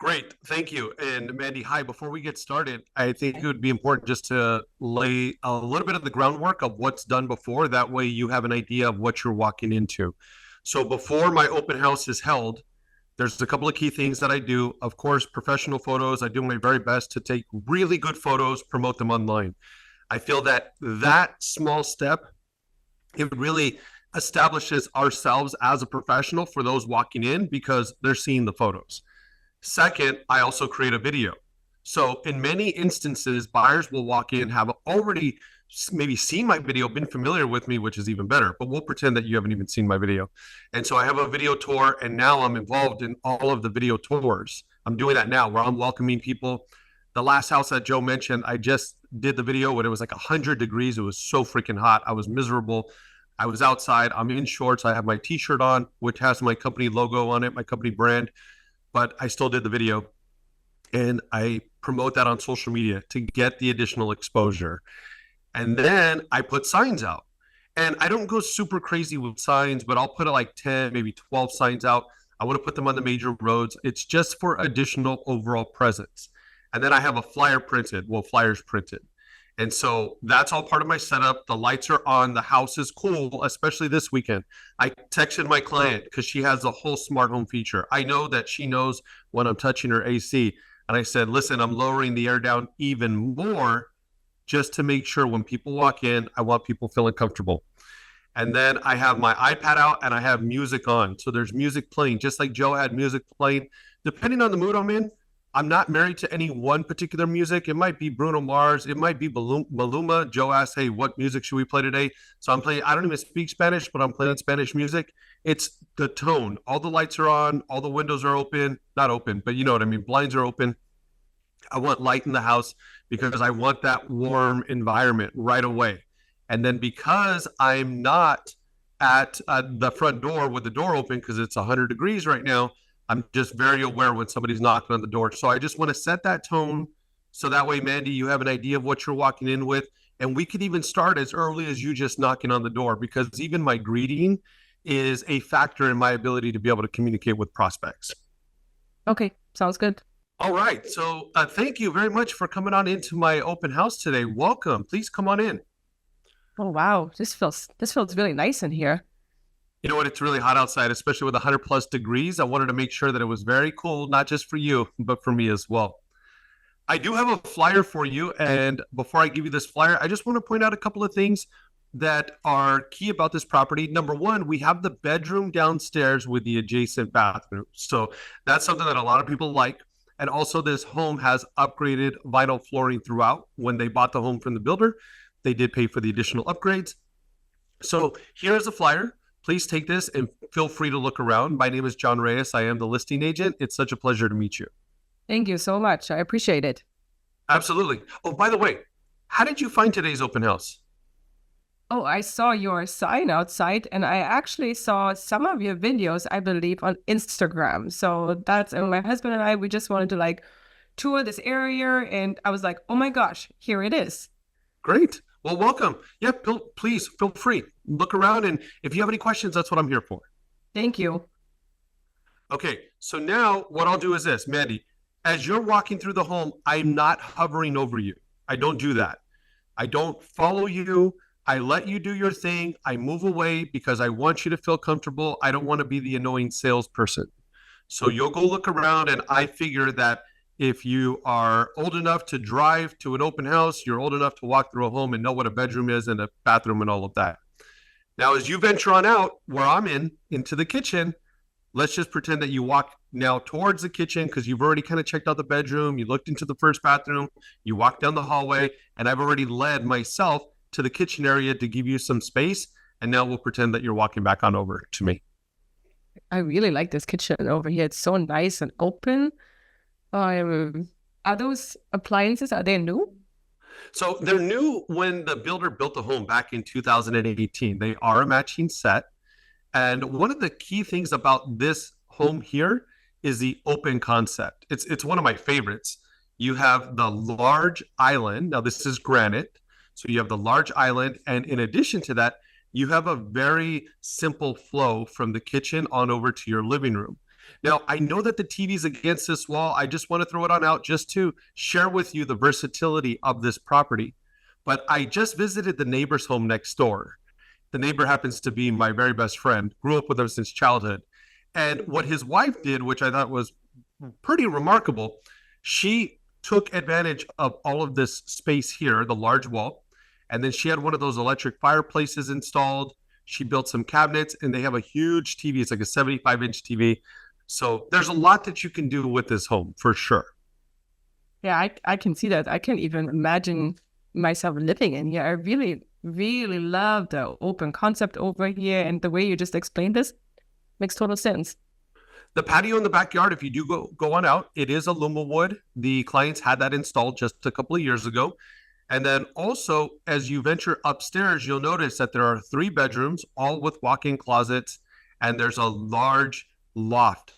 Great. Thank you. And Mandy, hi. Before we get started, I think it would be important just to lay a little bit of the groundwork of what's done before. That way you have an idea of what you're walking into. So before my open house is held, there's a couple of key things that I do. Of course, professional photos. I do my very best to take really good photos, promote them online. I feel that that small step, it really establishes ourselves as a professional for those walking in because they're seeing the photos. Second, I also create a video. So in many instances, buyers will walk in, have already maybe seen my video, been familiar with me, which is even better, but we'll pretend that you haven't even seen my video. And so I have a video tour, and now I'm involved in all of the video tours. I'm doing that now where I'm welcoming people. The last house that Joe mentioned, I just did the video when it was like 100 degrees. It was so freaking hot. I was miserable. I was outside. I'm in shorts. I have my t-shirt on, which has my company logo on it, my company brand, but I still did the video, and I promote that on social media to get the additional exposure. And then I put signs out, and I don't go super crazy with signs, but I'll put like 10, maybe 12 signs out. I want to put them on the major roads. It's just for additional overall presence. And then I have a flyer printed, flyers printed. And so that's all part of my setup. The lights are on. The house is cool, especially this weekend. I texted my client because she has a whole smart home feature. I know that she knows when I'm touching her AC. And I said, listen, I'm lowering the air down even more just to make sure when people walk in, I want people feeling comfortable. And then I have my iPad out and I have music on. So there's music playing, just like Joe had music playing. Depending on the mood I'm in, I'm not married to any one particular music. It might be Bruno Mars. It might be Maluma. Joe asked, hey, what music should we play today? So I'm playing, I don't even speak Spanish, but I'm playing Spanish music. It's the tone. All the lights are on. All the windows are open. Not open, but you know what I mean. Blinds are open. I want light in the house because I want that warm environment right away. And then because I'm not at the front door with the door open because it's 100 degrees right now, I'm just very aware when somebody's knocking on the door. So I just want to set that tone so that way, Mandy, you have an idea of what you're walking in with. And we could even start as early as you just knocking on the door, because even my greeting is a factor in my ability to be able to communicate with prospects. Okay, sounds good. All right. So thank you very much for coming on into my open house today. Welcome. Please come on in. Oh, wow. This feels really nice in here. You know what? It's really hot outside, especially with 100 plus degrees. I wanted to make sure that it was very cool, not just for you, but for me as well. I do have a flyer for you. And before I give you this flyer, I just want to point out a couple of things that are key about this property. Number one, we have the bedroom downstairs with the adjacent bathroom. So that's something that a lot of people like. And also this home has upgraded vinyl flooring throughout. When they bought the home from the builder, they did pay for the additional upgrades. So here's a flyer. Please take this and feel free to look around. My name is John Reyes. I am the listing agent. It's such a pleasure to meet you. Thank you so much. I appreciate it. Absolutely. Oh, by the way, how did you find today's open house? Oh, I saw your sign outside, and I actually saw some of your videos, I believe, on Instagram. So that's, and my husband and I, we just wanted to like tour this area, and I was like, oh my gosh, here it is. Great. Well, welcome. Yeah, please feel free. Look around, and if you have any questions, that's what I'm here for. Thank you. Okay, so now what I'll do is this, Mandy, as you're walking through the home, I'm not hovering over you. I don't do that. I don't follow you. I let you do your thing. I move away because I want you to feel comfortable. I don't want to be the annoying salesperson. So you'll go look around, and I figure that if you are old enough to drive to an open house, you're old enough to walk through a home and know what a bedroom is and a bathroom and all of that. Now, as you venture on out where I'm into the kitchen, let's just pretend that you walk now towards the kitchen because you've already kind of checked out the bedroom. You looked into the first bathroom, you walk down the hallway, and I've already led myself to the kitchen area to give you some space. And now we'll pretend that you're walking back on over to me. I really like this kitchen over here. It's so nice and open. Are those appliances, are they new? So they're new when the builder built the home back in 2018. They are a matching set. And one of the key things about this home here is the open concept. It's one of my favorites. You have the large island. Now this is granite. So you have the large island. And in addition to that, you have a very simple flow from the kitchen on over to your living room. Now, I know that the TV's against this wall. I just want to throw it on out just to share with you the versatility of this property. But I just visited the neighbor's home next door. The neighbor happens to be my very best friend, grew up with him since childhood. And what his wife did, which I thought was pretty remarkable, she took advantage of all of this space here, the large wall, and then she had one of those electric fireplaces installed. She built some cabinets, and they have a huge TV. It's like a 75-inch TV. So there's a lot that you can do with this home for sure. Yeah, I can see that. I can't even imagine myself living in here. I really, really love the open concept over here, and the way you just explained this makes total sense. The patio in the backyard, if you do go on out, it is aluminum wood. The clients had that installed just a couple of years ago. And then also, as you venture upstairs, you'll notice that there are 3 bedrooms, all with walk-in closets, and there's a large loft.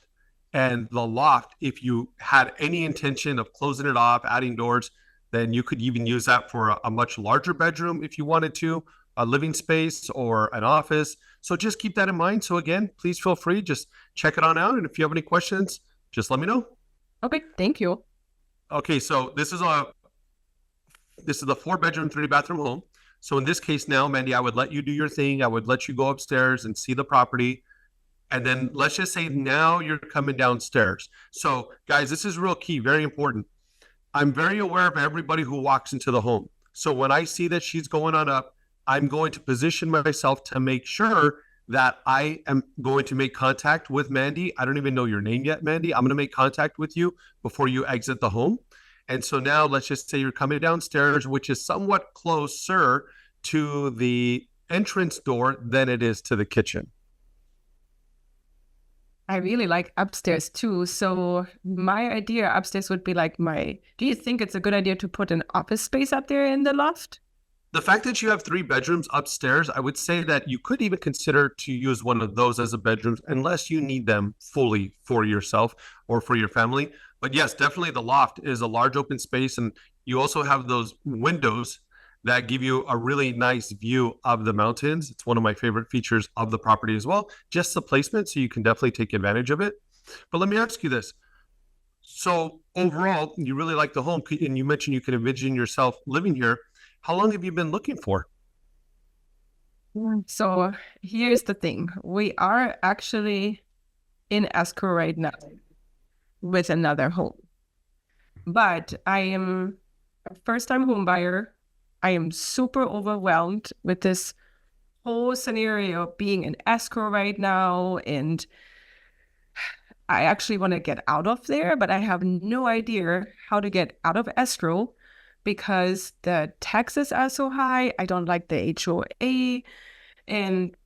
And the loft, if you had any intention of closing it off, adding doors, then you could even use that for a much larger bedroom if you wanted to, a living space or an office. So just keep that in mind. So again, please feel free, just check it on out. And if you have any questions, just let me know. Okay, thank you. Okay, so this is a 4-bedroom, 3-bathroom home. So in this case now, Mandy, I would let you do your thing. I would let you go upstairs and see the property. And then let's just say now you're coming downstairs. So guys, this is real key, very important. I'm very aware of everybody who walks into the home. So when I see that she's going on up, I'm going to position myself to make sure that I am going to make contact with Mandy. I don't even know your name yet, Mandy. I'm going to make contact with you before you exit the home. And so now let's just say you're coming downstairs, which is somewhat closer to the entrance door than it is to the kitchen. I really like upstairs too. So my idea upstairs would be like do you think it's a good idea to put an office space up there in the loft? The fact that you have 3 bedrooms upstairs, I would say that you could even consider to use one of those as a bedroom, unless you need them fully for yourself or for your family. But yes, definitely the loft is a large open space, and you also have those windows that give you a really nice view of the mountains. It's one of my favorite features of the property as well, just the placement, so you can definitely take advantage of it. But let me ask you this. So overall, you really like the home, and you mentioned you can envision yourself living here. How long have you been looking for? So here's the thing. We are actually in escrow right now with another home. But I am a first-time home buyer. I am super overwhelmed with this whole scenario of being in escrow right now. And I actually want to get out of there, but I have no idea how to get out of escrow because the taxes are so high. I don't like the HOA. And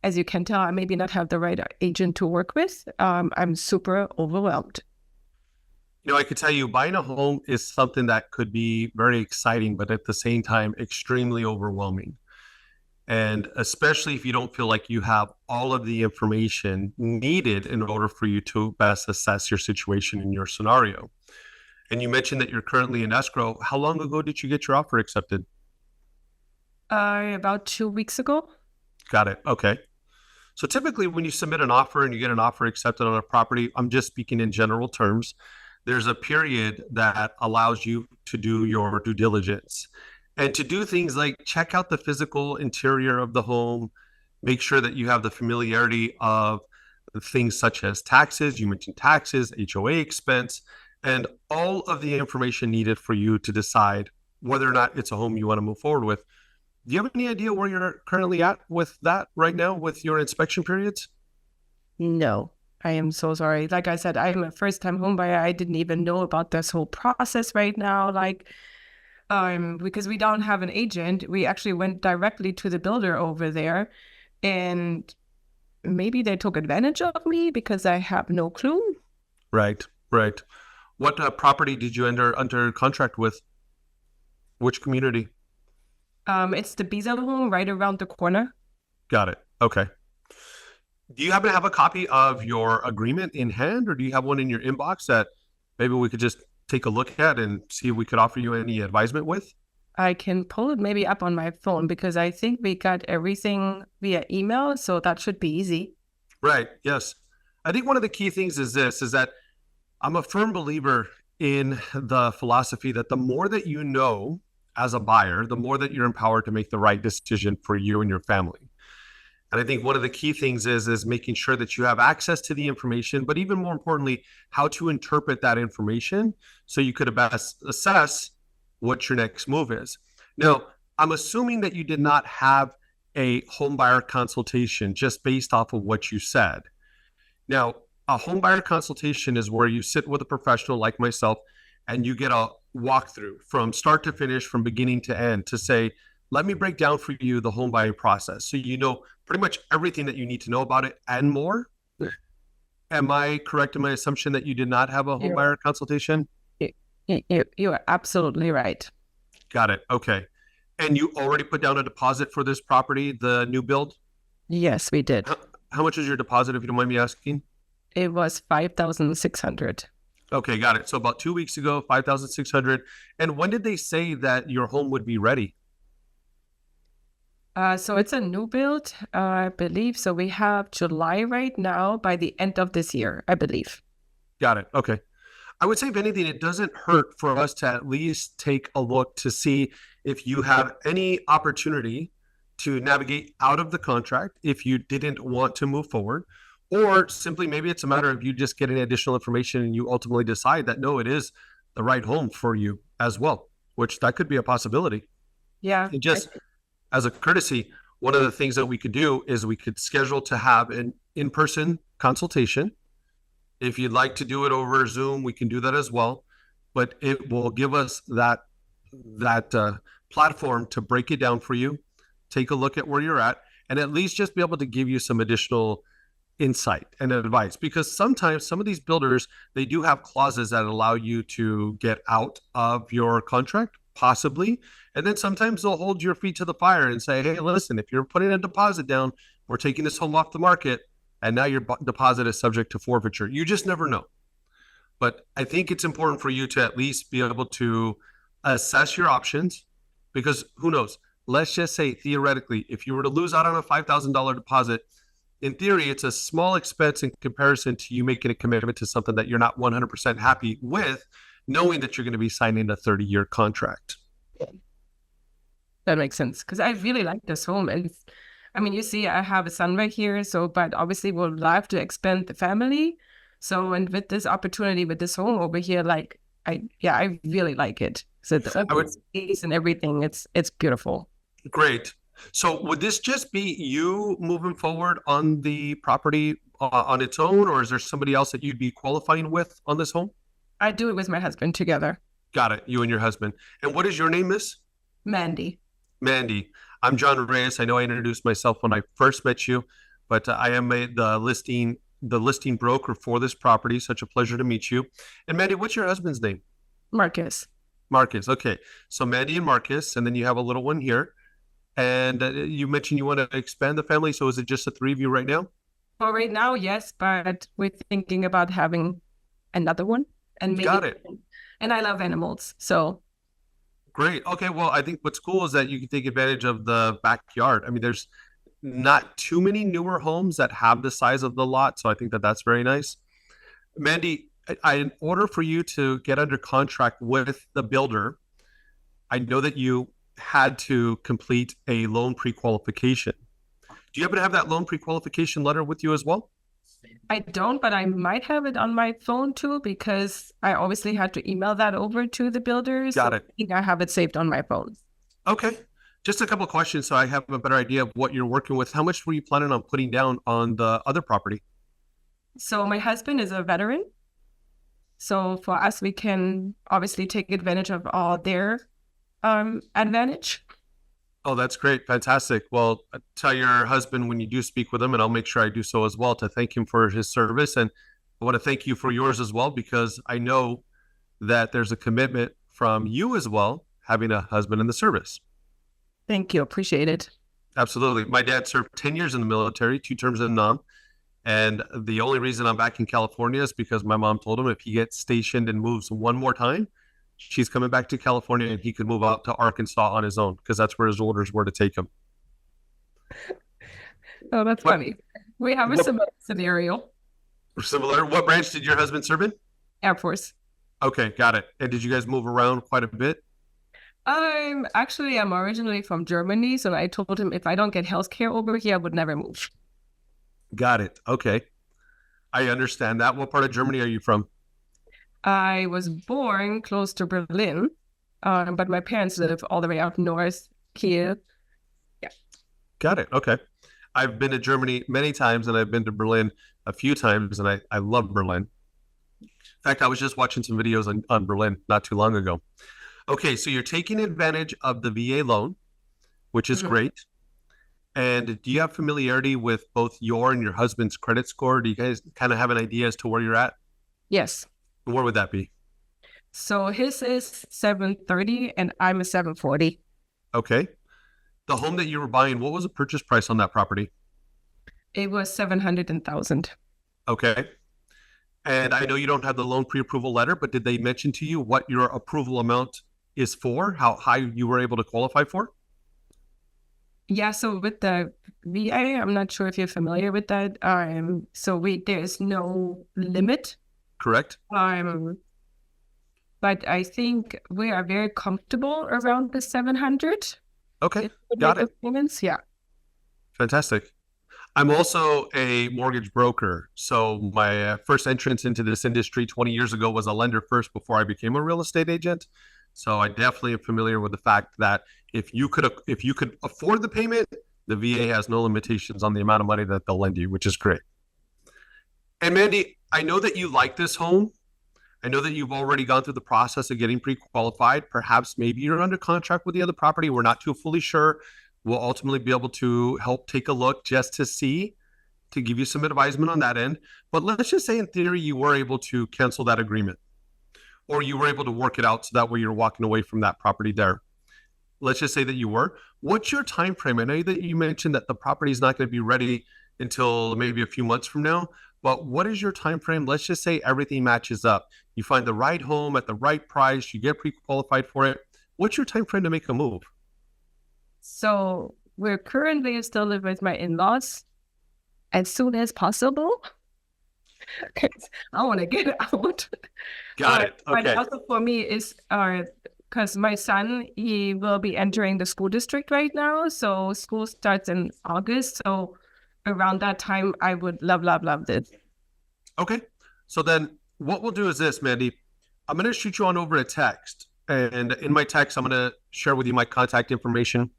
as you can tell, I maybe not have the right agent to work with. I'm super overwhelmed. You know, I could tell you buying a home is something that could be very exciting, but at the same time, extremely overwhelming. And especially if you don't feel like you have all of the information needed in order for you to best assess your situation in your scenario. And you mentioned that you're currently in escrow. How long ago did you get your offer accepted? About 2 weeks ago. Got it. Okay. So typically when you submit an offer and you get an offer accepted on a property, I'm just speaking in general terms, there's a period that allows you to do your due diligence and to do things like check out the physical interior of the home, make sure that you have the familiarity of things such as taxes. You mentioned taxes, HOA expense, and all of the information needed for you to decide whether or not it's a home you want to move forward with. Do you have any idea where you're currently at with that right now with your inspection periods? No, I am so sorry. Like I said, I'm a first-time home buyer. I didn't even know about this whole process right now. Because we don't have an agent, we actually went directly to the builder over there, and maybe they took advantage of me because I have no clue. Right. What property did you enter under contract with? Which community? It's the Beazle home right around the corner. Got it. Okay. Do you happen to have a copy of your agreement in hand, or do you have one in your inbox that maybe we could just take a look at and see if we could offer you any advisement with? I can pull it maybe up on my phone because I think we got everything via email, so that should be easy. Right. Yes. I think one of the key things is this, is that I'm a firm believer in the philosophy that the more that you know as a buyer, the more that you're empowered to make the right decision for you and your family. And I think one of the key things is making sure that you have access to the information, but even more importantly, how to interpret that information so you could best assess what your next move is. Now, I'm assuming that you did not have a home buyer consultation just based off of what you said. Now, a home buyer consultation is where you sit with a professional like myself and you get a walkthrough from start to finish, from beginning to end, to say, let me break down for you the home buying process so you know pretty much everything that you need to know about it and more. Am I correct in my assumption that you did not have a home buyer consultation? You are absolutely right. Got it. Okay. And you already put down a deposit for this property, the new build? Yes, we did. How much is your deposit, if you don't mind me asking? It was 5,600. Okay, got it. So about 2 weeks ago, 5,600. And when did they say that your home would be ready? So it's a new build, I believe. So we have July right now, by the end of this year, I believe. Got it. Okay. I would say, if anything, it doesn't hurt for us to at least take a look to see if you have any opportunity to navigate out of the contract if you didn't want to move forward, or simply maybe it's a matter of you just getting additional information and you ultimately decide that no, it is the right home for you as well, which that could be a possibility. Yeah. And just as a courtesy, one of the things that we could do is we could schedule to have an in-person consultation. If you'd like to do it over Zoom, we can do that as well. But it will give us that platform to break it down for you, take a look at where you're at, and at least just be able to give you some additional insight and advice. Because sometimes some of these builders, they do have clauses that allow you to get out of your contract, possibly. And then sometimes they'll hold your feet to the fire and say, hey, listen, if you're putting a deposit down, we're taking this home off the market, and now your deposit is subject to forfeiture. You just never know. But I think it's important for you to at least be able to assess your options, because who knows? Let's just say, theoretically, if you were to lose out on a $5,000 deposit, in theory, it's a small expense in comparison to you making a commitment to something that you're not 100% happy with, knowing that you're going to be signing a 30-year contract. That makes sense, because I really like this home. And I mean, you see, I have a son right here, so, but obviously we'll love to expand the family. So, and with this opportunity, with this home over here, like, I really like it. So the space and everything, it's beautiful. Great. So would this just be you moving forward on the property on its own, or is there somebody else that you'd be qualifying with on this home? I do it with my husband together. Got it. You and your husband. And what is your name, miss? Mandy. Mandy. I'm John Reyes. I know I introduced myself when I first met you, but I am the listing broker for this property. Such a pleasure to meet you. And Mandy, what's your husband's name? Marcus. Marcus. Okay. So Mandy and Marcus, and then you have a little one here. And you mentioned you want to expand the family. So is it just the three of you right now? Well, right now, yes, but we're thinking about having another one. And maybe, got it. And I love animals, so. Great. Okay. Well, I think what's cool is that you can take advantage of the backyard. I mean, there's not too many newer homes that have the size of the lot. So I think that that's very nice. Mandy, in order for you to get under contract with the builder, I know that you had to complete a loan pre-qualification. Do you happen to have that loan pre-qualification letter with you as well? I don't, but I might have it on my phone too, because I obviously had to email that over to the builders. Got it. I think I have it saved on my phone. Okay. Just a couple of questions so I have a better idea of what you're working with. How much were you planning on putting down on the other property? So my husband is a veteran. So for us, we can obviously take advantage of all their advantage. Oh, that's great. Fantastic. Well, tell your husband when you do speak with him, and I'll make sure I do so as well, to thank him for his service. And I want to thank you for yours as well, because I know that there's a commitment from you as well, having a husband in the service. Thank you. Appreciate it. Absolutely. My dad served 10 years in the military, 2 terms in Nam. And the only reason I'm back in California is because my mom told him if he gets stationed and moves one more time, she's coming back to California and he could move out to Arkansas on his own, because that's where his orders were to take him. Oh, that's funny. We have a What similar scenario. similar? What branch did your husband serve in? Air Force. Okay, got it. And did you guys move around quite a bit? I'm originally from Germany, so I told him if I don't get healthcare over here, I would never move. Got it. Okay. I understand that. What part of Germany are you from? I was born close to Berlin, but my parents live all the way up north, Kiel. Yeah. Got it. Okay. I've been to Germany many times and I've been to Berlin a few times and I love Berlin. In fact, I was just watching some videos on Berlin not too long ago. Okay, so you're taking advantage of the VA loan, which is great. And do you have familiarity with both your and your husband's credit score? Do you guys kind of have an idea as to where you're at? Yes. Where would that be? So his is 730 and I'm a 740. Okay. The home that you were buying, what was the purchase price on that property? It was 700,000. Okay. And I know you don't have the loan pre-approval letter, but did they mention to you what your approval amount is for, how high you were able to qualify for? Yeah, so with the VA, I'm not sure if you're familiar with that. There's no limit. Correct. But I think we are very comfortable around the 700. Okay, got it. Payments. Yeah. Fantastic. I'm also a mortgage broker. So my first entrance into this industry 20 years ago was a lender first before I became a real estate agent. So I definitely am familiar with the fact that if you could afford the payment, the VA has no limitations on the amount of money that they'll lend you, which is great. And Mandy, I know that you like this home. I know that you've already gone through the process of getting pre-qualified. Perhaps maybe you're under contract with the other property. We're not too fully sure. We'll ultimately be able to help take a look just to see, to give you some advisement on that end. But let's just say in theory, you were able to cancel that agreement or you were able to work it out so that way you're walking away from that property there. Let's just say that you were. What's your time frame? I know that you mentioned that the property is not going to be ready until maybe a few months from now, but what is your time frame? Let's just say everything matches up. You find the right home at the right price, you get pre-qualified for it. What's your time frame to make a move? So we're currently still living with my in-laws as soon as possible. I want to get out. Got it. Okay. But also for me is because my son, he will be entering the school district right now. So school starts in August. So around that time, I would love this. Okay. So then what we'll do is this, Mandy. I'm going to shoot you on over a text. And in my text, I'm going to share with you my contact information.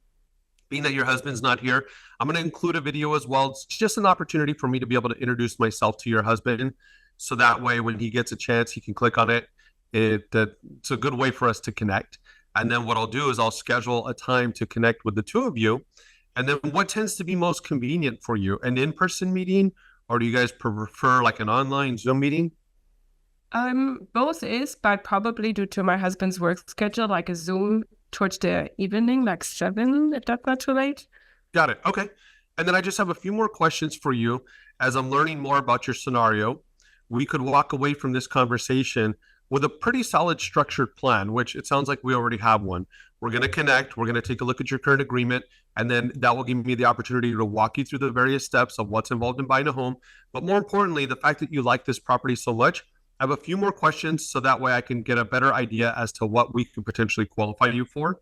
Being that your husband's not here, I'm going to include a video as well. It's just an opportunity for me to be able to introduce myself to your husband. So that way, when he gets a chance, he can click on it. It's a good way for us to connect. And then what I'll do is I'll schedule a time to connect with the two of you. And then what tends to be most convenient for you? An in-person meeting, or do you guys prefer like an online Zoom meeting? Both is, but probably due to my husband's work schedule, like a Zoom towards the evening, like 7, if that's not too late. Got it. Okay. And then I just have a few more questions for you. As I'm learning more about your scenario, we could walk away from this conversation with a pretty solid structured plan, which it sounds like we already have one. We're going to connect. We're going to take a look at your current agreement, and then that will give me the opportunity to walk you through the various steps of what's involved in buying a home. But more importantly, the fact that you like this property so much, I have a few more questions so that way I can get a better idea as to what we can potentially qualify you for.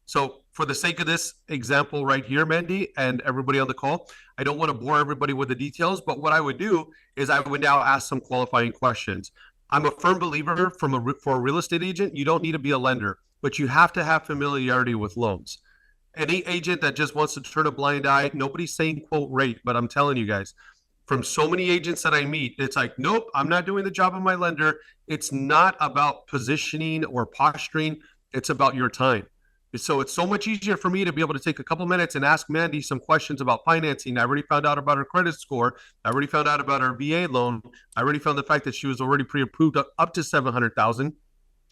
So for the sake of this example right here, Mandy, and everybody on the call, I don't want to bore everybody with the details, but what I would do is I would now ask some qualifying questions. I'm a firm believer for a real estate agent, you don't need to be a lender, but you have to have familiarity with loans. Any agent that just wants to turn a blind eye, nobody's saying quote rate, but I'm telling you guys, from so many agents that I meet, it's like, nope, I'm not doing the job of my lender. It's not about positioning or posturing. It's about your time. So it's so much easier for me to be able to take a couple minutes and ask Mandy some questions about financing. I already found out about her credit score. I already found out about her VA loan. I already found the fact that she was already pre-approved up to $700,000.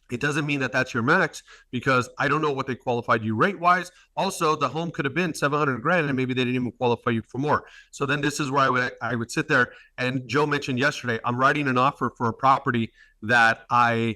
It doesn't mean that that's your max because I don't know what they qualified you rate-wise. Also, the home could have been $700,000 and maybe they didn't even qualify you for more. So then this is where I would sit there. And Joe mentioned yesterday, I'm writing an offer for a property that I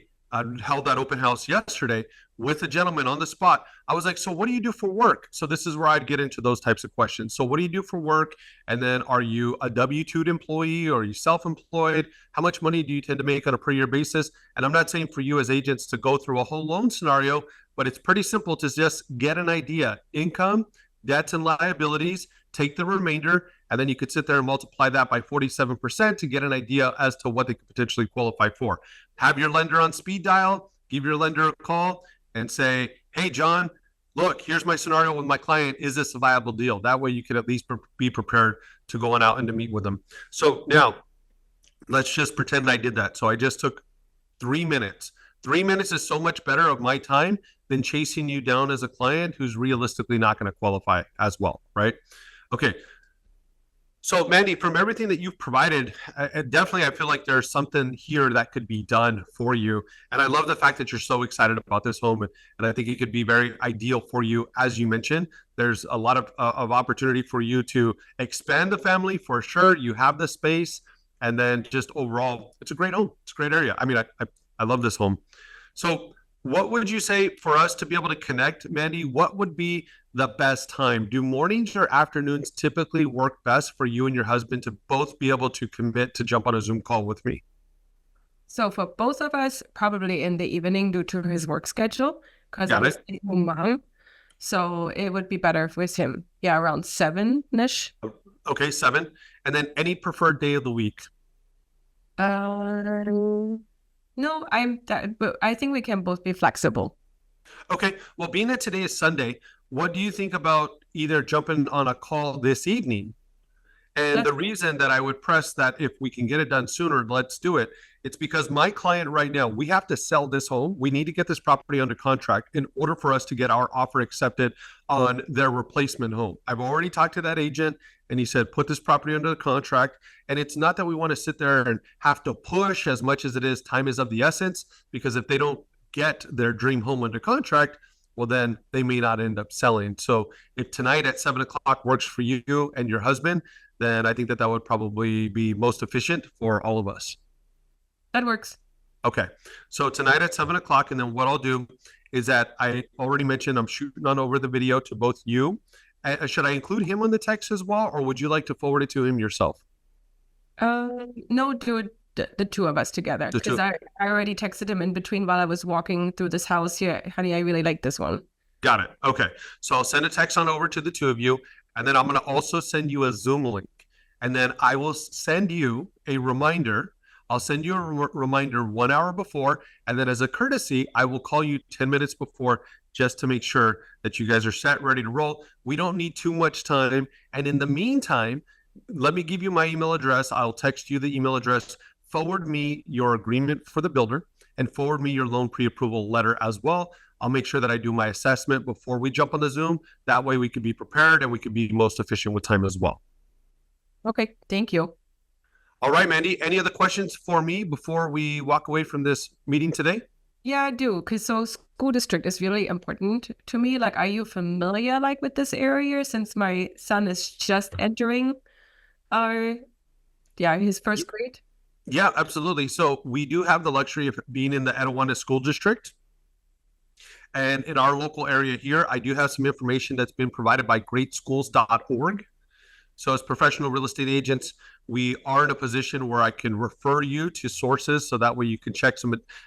held that open house yesterday, with a gentleman on the spot. I was like, so what do you do for work? So this is where I'd get into those types of questions. So what do you do for work? And then are you a W-2 employee or are you self-employed? How much money do you tend to make on a per year basis? And I'm not saying for you as agents to go through a whole loan scenario, but it's pretty simple to just get an idea. Income, debts and liabilities, take the remainder, and then you could sit there and multiply that by 47% to get an idea as to what they could potentially qualify for. Have your lender on speed dial, give your lender a call and say, hey, John, look, here's my scenario with my client. Is this a viable deal? That way you can at least be prepared to go on out and to meet with them. So now let's just pretend I did that. So I just took 3 minutes. 3 minutes is so much better of my time than chasing you down as a client who's realistically not going to qualify as well, right? Okay. So Mandy, from everything that you've provided, definitely I feel like there's something here that could be done for you. And I love the fact that you're so excited about this home. And I think it could be very ideal for you. As you mentioned, there's a lot of opportunity for you to expand the family for sure. You have the space. And then just overall, it's a great home. It's a great area. I mean, I love this home. So what would you say for us to be able to connect, Mandy? What would be the best time? Do mornings or afternoons typically work best for you and your husband to both be able to commit to jump on a Zoom call with me? So for both of us, probably in the evening due to his work schedule, because I'm a stay-at-home mom. So it would be better with him. Yeah, around 7-ish. Okay, 7. And then any preferred day of the week? No, but I think we can both be flexible. Okay. Well, being that today is Sunday, what do you think about either jumping on a call this evening? And the reason that I would press that if we can get it done sooner, let's do it. It's because my client right now, we have to sell this home. We need to get this property under contract in order for us to get our offer accepted on their replacement home. I've already talked to that agent and he said, put this property under the contract. And it's not that we want to sit there and have to push as much as it is. Time is of the essence, because if they don't get their dream home under contract, well, then they may not end up selling. So if tonight at 7 o'clock works for you and your husband, then I think that would probably be most efficient for all of us. That works. Okay. So tonight at 7 o'clock, and then what I'll do is that I already mentioned I'm shooting on over the video to both you. Should I include him on the text as well, or would you like to forward it to him yourself? No, do it the two of us together, because I already texted him in between while I was walking through this house here. Honey, I really like this one. Got it. Okay. So I'll send a text on over to the two of you, and then I'm going to also send you a Zoom link, and then I will send you a reminder. I'll send you a reminder 1 hour before, and then as a courtesy, I will call you 10 minutes before just to make sure that you guys are set, ready to roll. We don't need too much time. And in the meantime, let me give you my email address. I'll text you the email address. Forward me your agreement for the builder and forward me your loan pre-approval letter as well. I'll make sure that I do my assessment before we jump on the Zoom. That way we can be prepared and we can be most efficient with time as well. Okay, thank you. All right, Mandy, any other questions for me before we walk away from this meeting today? Yeah, I do. Because so school district is really important to me. Like, are you familiar with this area, since my son is just entering his first grade? Yeah, absolutely. So we do have the luxury of being in the Etiwanda School District. And in our local area here, I do have some information that's been provided by greatschools.org. So as professional real estate agents, we are in a position where I can refer you to sources, so that way you can check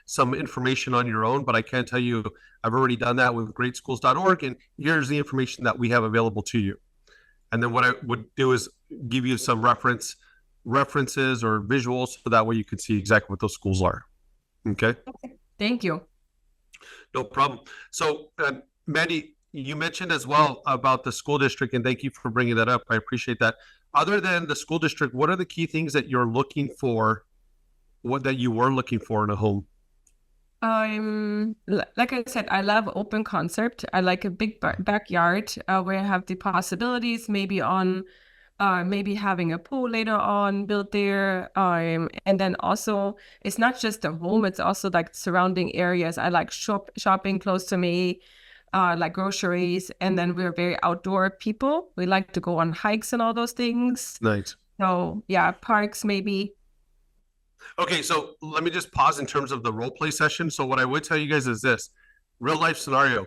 some information on your own. But I can tell you, I've already done that with greatschools.org, and here's the information that we have available to you. And then what I would do is give you some references or visuals, so that way you can see exactly what those schools are. Okay. Thank you. No problem. So, Mandy, you mentioned as well about the school district, and thank you for bringing that up. I appreciate that. Other than the school district, what are the key things that you're looking for, that you were looking for in a home? Like I said, I love open concept. I like a big backyard where I have the possibilities, maybe having a pool later on built there. And then also, it's not just the home, it's also like surrounding areas. I like shopping close to me, like groceries. And then we're very outdoor people. We like to go on hikes and all those things. Nice. So yeah, parks maybe. Okay, so let me just pause in terms of the role play session. So what I would tell you guys is this. real life scenario.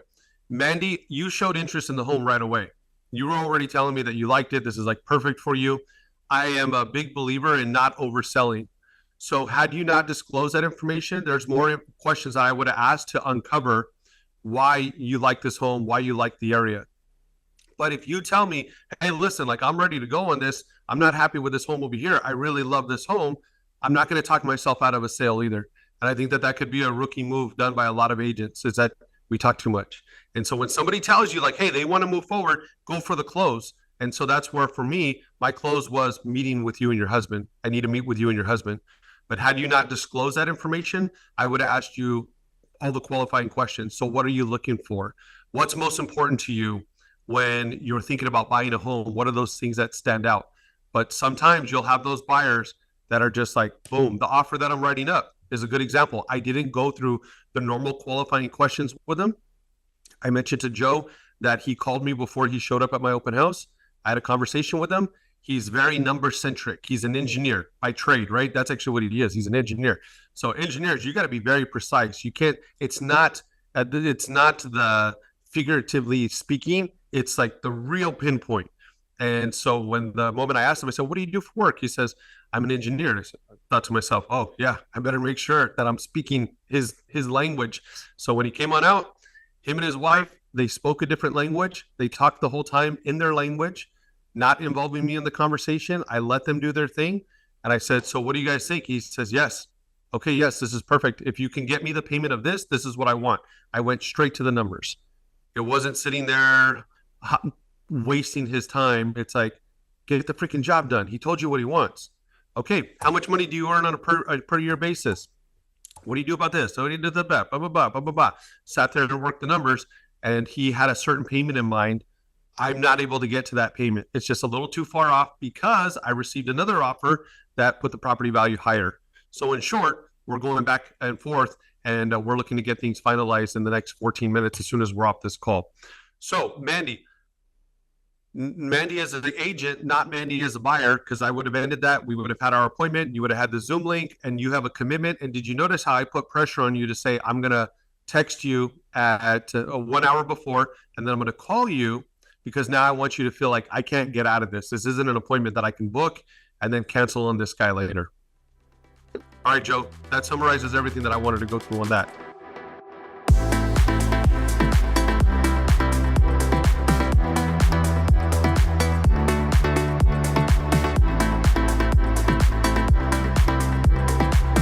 Mandy, you showed interest in the home right away. You were already telling me that you liked it. This is like perfect for you. I am a big believer in not overselling. So had you not disclosed that information, there's more questions I would have asked to uncover why you like this home, why you like the area. But if you tell me, hey, listen, like I'm ready to go on this, I'm not happy with this home over here, I really love this home, I'm not going to talk myself out of a sale either. And I think that that could be a rookie move done by a lot of agents, is that we talk too much. And so when somebody tells you like, hey, they want to move forward, go for the close. And so that's where, for me, my close was meeting with you and your husband. I need to meet with you and your husband. But had you not disclosed that information, I would have asked you all the qualifying questions. So what are you looking for? What's most important to you when you're thinking about buying a home? What are those things that stand out? But sometimes you'll have those buyers that are just like, boom, the offer that I'm writing up is a good example. I didn't go through the normal qualifying questions with them. I mentioned to Joe that he called me before he showed up at my open house. I had a conversation with him. He's very number centric. He's an engineer by trade, right? That's actually what he is. He's an engineer. So engineers, you got to be very precise. You can't, it's not the figuratively speaking, it's like the real pinpoint. And so when the moment I asked him, I said, what do you do for work? He says, I'm an engineer. And I thought to myself, oh yeah, I better make sure that I'm speaking his language. So when he came on out, him and his wife, they spoke a different language. They talked the whole time in their language, not involving me in the conversation. I let them do their thing. And I said, so what do you guys think? He says, yes. Okay, yes, this is perfect. If you can get me the payment of this, this is what I want. I went straight to the numbers. It wasn't sitting there wasting his time. It's like, get the freaking job done. He told you what he wants. Okay, how much money do you earn on a per year basis? What do you do about this? So he did the blah, blah, blah, blah, blah, blah. Sat there and worked the numbers, and he had a certain payment in mind. I'm not able to get to that payment. It's just a little too far off because I received another offer that put the property value higher. So in short, we're going back and forth, and we're looking to get things finalized in the next 14 minutes as soon as we're off this call. So Mandy is the agent, not Mandy as a buyer, because I would have ended that. We would have had our appointment. You would have had the Zoom link, and you have a commitment. And did you notice how I put pressure on you to say, I'm going to text you at 1 hour before, and then I'm going to call you, because now I want you to feel like I can't get out of this. This isn't an appointment that I can book and then cancel on this guy later. All right, Joe, that summarizes everything that I wanted to go through on that.